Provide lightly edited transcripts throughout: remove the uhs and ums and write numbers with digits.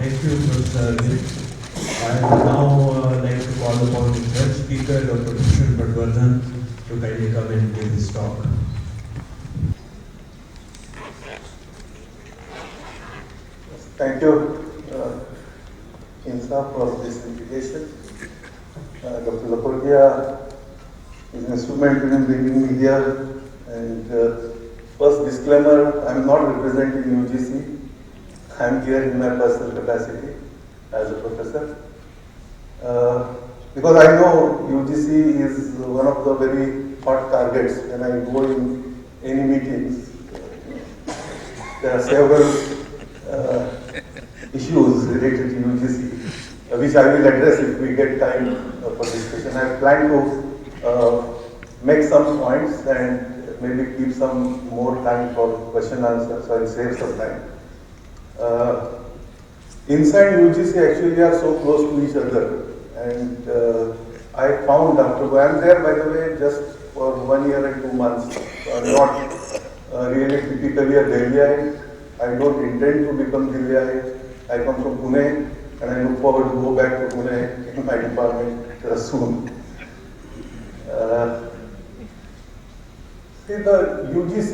Thank you, Professor Arvind. I would now like to call upon the third speaker, Dr. Bhushan Patwardhan, to kindly come and give his talk. Thank you, INSA, for this invitation. Dr. Laportia is an instrument in bringing me here. And first disclaimer, I am not representing UGC. I am here in my personal capacity as a professor. Because I know UGC is one of the very hot targets when I go in any meetings. There are several issues related to UGC, which I will address if we get time for discussion. I plan to make some points and maybe keep some more time for question answer, so I will save some time. Inside UGC actually are so close to each other, and I found after I am there, by the way, just for 1 year and 2 months. So I am not really typically a Delhiite. I don't intend to become Delhiite. I come from Pune, and I look forward to go back to Pune in my department soon. See, the UGC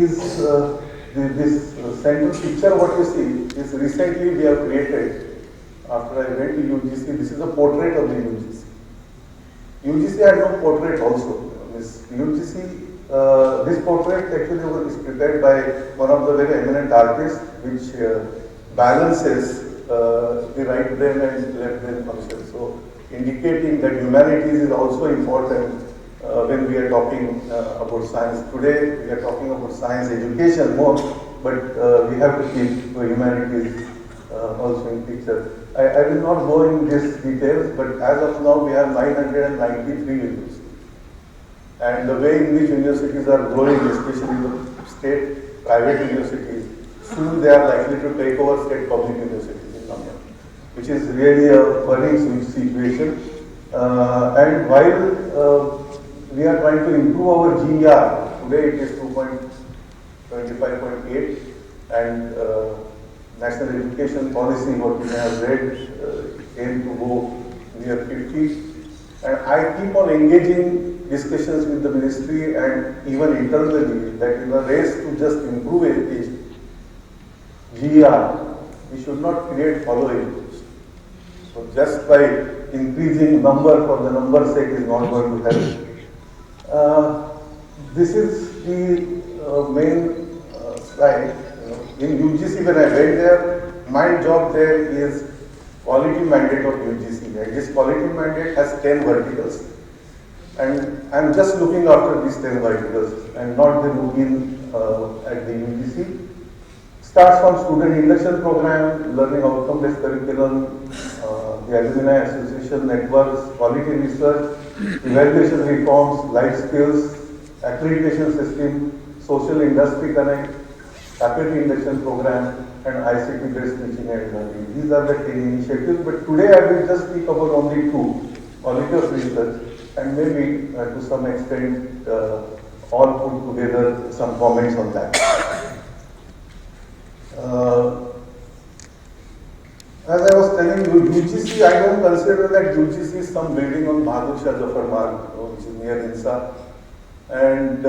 is this central picture. What you see is recently we have created. After I went to UGC, this is a portrait of the UGC. UGC had no portrait also. This UGC, this portrait actually is prepared by one of the very eminent artists, which balances the right brain and left brain function. So, indicating that humanities is also important when we are talking about science. Today, we are talking about science education more, but we have to keep humanities also in picture. I will not go in these details, but as of now, we have 993 universities. And the way in which universities are growing, especially the state private universities, soon they are likely to take over state public universities in India, which is really a worrying situation. And while we are trying to improve our GER, today it is 2.25.8, and National Education Policy, what we have read, aim to go near 50. And I keep on engaging discussions with the ministry and even internally that in a race to just improve education, GER, we should not create hollow education. So just by increasing number for the number's sake is not going to help. This is the main slide. In UGC, when I went there, my job there is quality mandate of UGC. And this quality mandate has 10 verticals. And I'm just looking after these 10 verticals and not the routine at the UGC. Starts from student induction program, learning outcome-based curriculum, the alumni association networks, quality research, evaluation reforms, life skills, accreditation system, social industry connect, faculty induction program, and ICT-based teaching and learning. These are the 10 initiatives, but today I will just speak about only 2, quality of research, and maybe to some extent all put together some comments on that. As I was telling you, UGC, I don't consider that UGC is some building on Bahadur Shah Zafar Marg, which is near INSA. And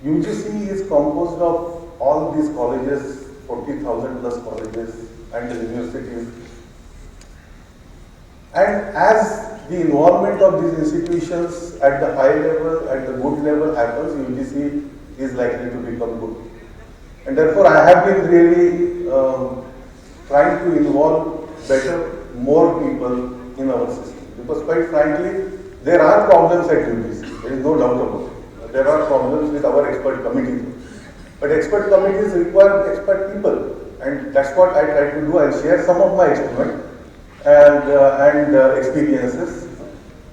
UGC is composed of all these colleges, 40,000 plus colleges and the universities. And as the involvement of these institutions at the high level, at the good level happens, UGC is likely to become good. And therefore, I have been really trying to involve more people in our system. Because quite frankly, there are problems at UGC. There is no doubt about it. There are problems with our expert committees. But expert committees require expert people. And that's what I try to do. I'll share some of my experiments and experiences.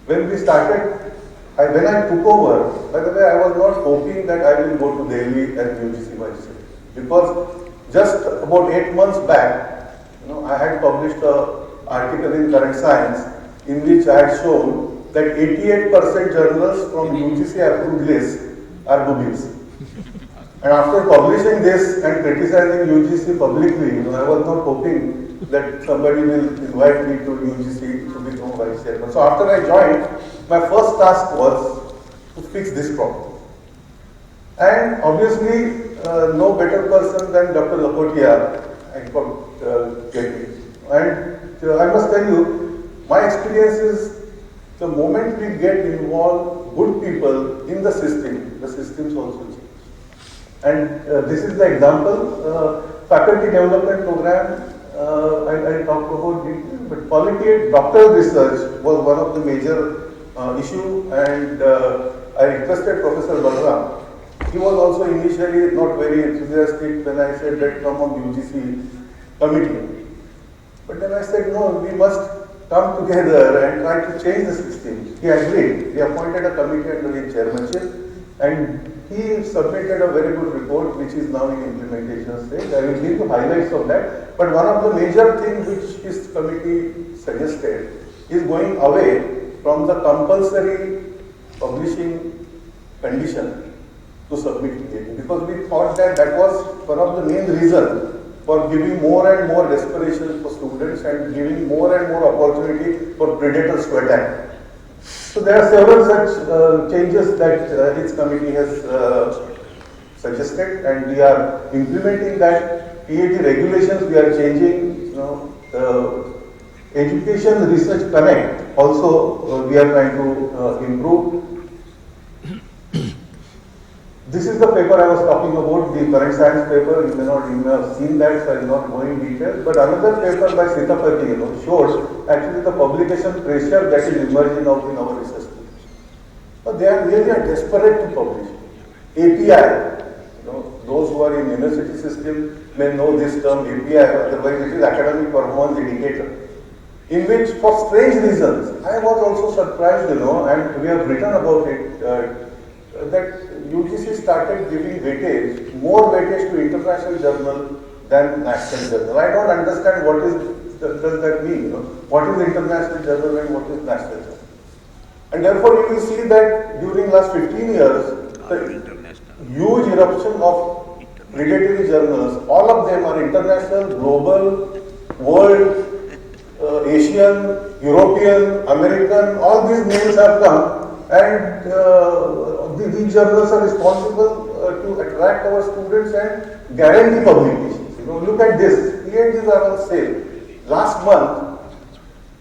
When we started, when I took over, by the way, I was not hoping that I will go to Delhi as UGC vice chair. Because just about 8 months back, I had published an article in Current Science in which I had shown that 88% journals from UGC approved list are boobies. And after publishing this and criticizing UGC publicly, I was not hoping that somebody will invite me to UGC to become vice chairman. So after I joined, my first task was to fix this problem. And obviously, no better person than Dr. Lakotia I got getting. And I must tell you, my experience is the moment we get involved good people in the systems also change. And this is the example, faculty development program, I talked about it, but quality doctoral research was one of the major issue, and I requested Professor Balram. He was also initially not very enthusiastic when I said that come on UGC committee. But then I said, no, we must come together and try to change the system. He agreed. He appointed a committee under his chairmanship, and he submitted a very good report which is now in implementation stage. I will give you highlights of that. But one of the major things which his committee suggested is going away from the compulsory publishing condition to submit PhD, because we thought that that was one of the main reasons for giving more and more desperation for students and giving more and more opportunity for predators to attack. So there are several such changes that his committee has suggested, and we are implementing that. PhD regulations we are changing. Education Research Connect also we are trying to improve. This is the paper I was talking about, the current science paper. You may not even have seen that, so I will not go in detail. But another paper by Sitapati, shows actually the publication pressure that is emerging in our research. So they are really desperate to publish. API, those who are in university system may know this term API, otherwise it is academic performance indicator. In which, for strange reasons, I was also surprised, and we have written about it, that UGC started giving more weightage to international journal than national journal. I don't understand what does that mean. What is international journal and what is national journal? And therefore you will see that during last 15 years, the huge eruption of predatory journals, all of them are international, global, world, Asian, European, American, all these names have come, and these journals are responsible to attract our students and guarantee publications. Look at this, PhDs are on sale. Last month,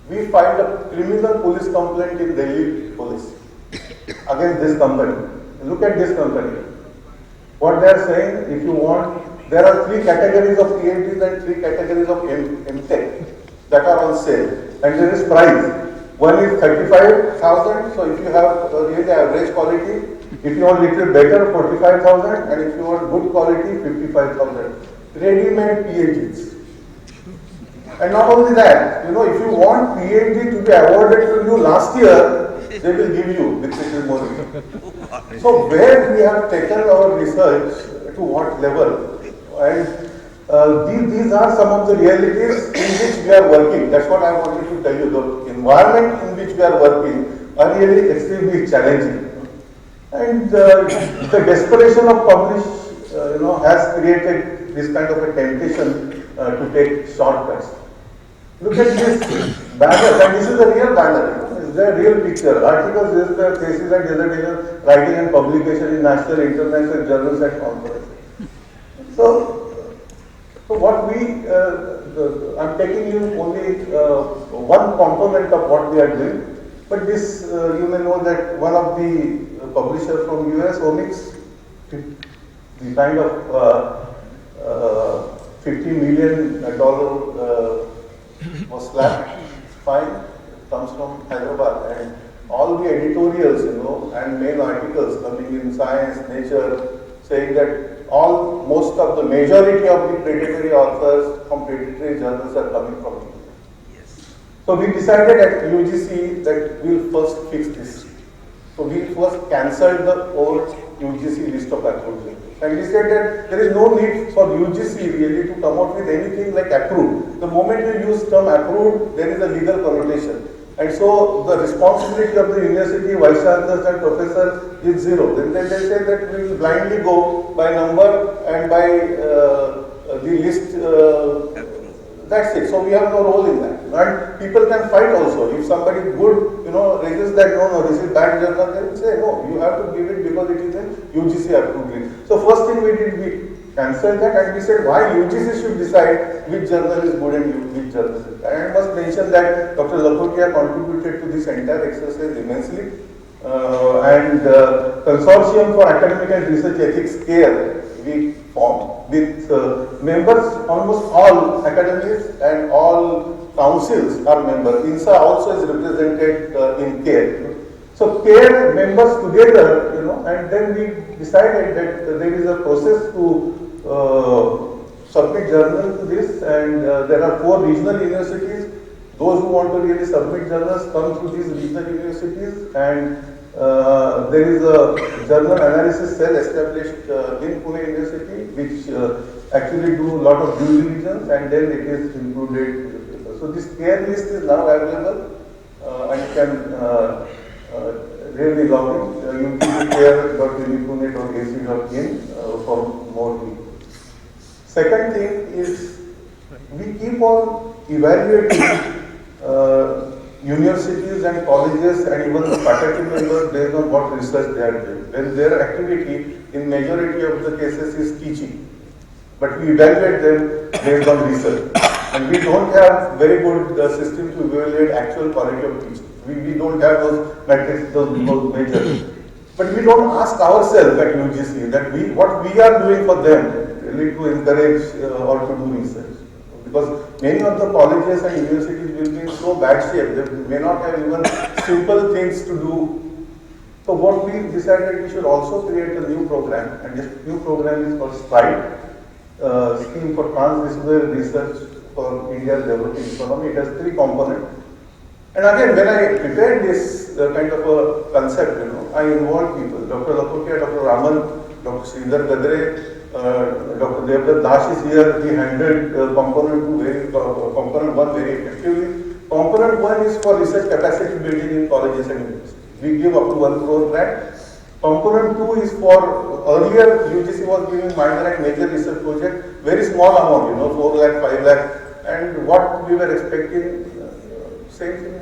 we filed a criminal police complaint in Delhi police against this company. Look at this company. What they are saying, if you want, there are 3 categories of PhDs and 3 categories of MTech that are on sale, and there is price. One is 35,000, so if you have really average quality, if you want little better, 45,000, and if you want good quality, 55,000. Ready-made PhDs. And not only that, if you want PhD to be awarded to you last year, they will give you with little more. So where we have taken our research to what level, and these are some of the realities in which we are working. That's what I wanted to tell you. The environment in which we are working are really extremely challenging. And the desperation of publish, has created this kind of a temptation to take shortcuts. Look at this banner, and this is a real banner. It's a real picture. Articles, this is the thesis and dissertation, writing and publication in national, international journals and conferences. So what I'm taking you only one component of what we are doing. But this, you may know that one of the publishers from US, Omics, the kind of $50 million was slapped fine, comes from Hyderabad, and all the editorials, and main articles coming in Science, Nature, saying that most of the majority of the predatory authors from predatory journals are coming from India. So we decided at UGC that we will first fix this. So we first cancelled the old UGC list of approved journals. And we said that there is no need for UGC really to come out with anything like approved. The moment you use term approved, there is a legal connotation. And so the responsibility of the university, vice chancellors and professor is zero. Then they say that we will blindly go by number and by the list. That's it. So we have no role in that. And people can fight also. If somebody good, raises that, no, this is bad journal, they will say, no, you have to give it because it is a UGC approved. So first thing we did, we cancelled that and we said why UGC should decide which journal is good and which journal is bad. And I must mention that Dr. Lakhotia contributed to this entire exercise immensely. Consortium for Academic and Research Ethics CARE we formed with members, almost all academies and all councils are members. INSA also is represented in CARE. So CARE members together, and then we decided that there is a process to submit journals to this, and there are 4 regional universities. Those who want to really submit journals come to these regional universities, and there is a journal analysis cell established in Pune University, which actually do a lot of due diligence, and then it is included. So this CARE list is now available, and you can really log in care.unipune.ac.in for more details. Second thing is we keep on evaluating universities and colleges and even the faculty members based on what research they are doing. When their activity in majority of the cases is teaching, but we evaluate them based on research. And we don't have very good system to evaluate actual quality of teaching. We don't have those metrics, those measures. But we don't ask ourselves at UGC that what we are doing for them really to encourage or to do research. Because many of the colleges and universities will be in so bad shape, they may not have even simple things to do. So what we decided, we should also create a new program, and this new program is called STRIDE, Scheme for Transdisciplinary Research for India's Developing Economy. It has 3 components. And again, when I prepared this kind of a concept, I involved people. Dr. Lakhotia, Dr. Raman, Dr. Sridhar Gadre, Dr. Devdutt Das is here. He handled component 1 very effectively. Component 1 is for research capacity building in colleges and universities. We give up to 1 crore grant. Component 2 is for, earlier UGC was giving minor and major research project, very small amount, 4 lakh, 5 lakh. And what we were expecting, same thing,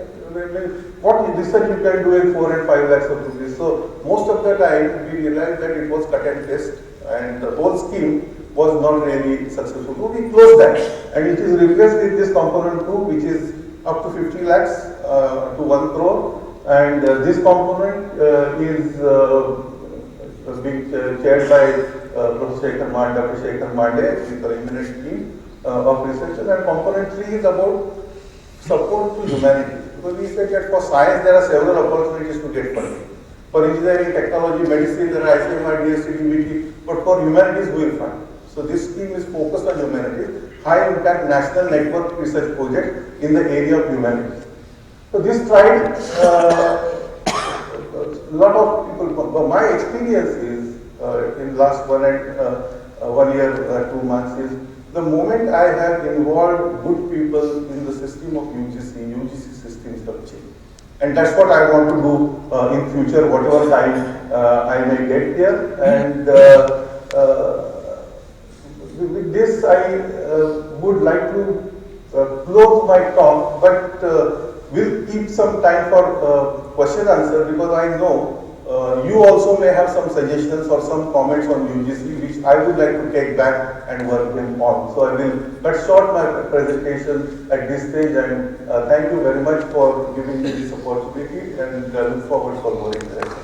what research you can do in 4 and 5 lakhs of rupees. So most of the time we realized that it was cut and paste, and the whole scheme was not really successful. So we closed that, and it is replaced with this component 2, which is up to 50 lakhs to 1 crore. And this component is being chaired by Professor Shekhar Mande, Dr. Shekhar Mande, with an eminent team of researchers. And component 3 is about support to humanity. Because we said that for science there are several opportunities to get funding. For engineering, technology, medicine, there are ICMR, DSC, DBT, but for humanities we will fund. So this scheme is focused on humanities, high impact national network research project in the area of humanities. So this tried, a lot of people, my experience is in last 1 year, 2 months is, the moment I have involved good people in the system of UGC systems have changed. And that's what I want to do in future, whatever time I may get here. And with this, I would like to close my talk, but we'll keep some time for question answer, because I know you also may have some suggestions or some comments on UGC, which I would like to take back and work them on. So I will cut short my presentation at this stage, and thank you very much for giving me this opportunity, and look forward for more interaction.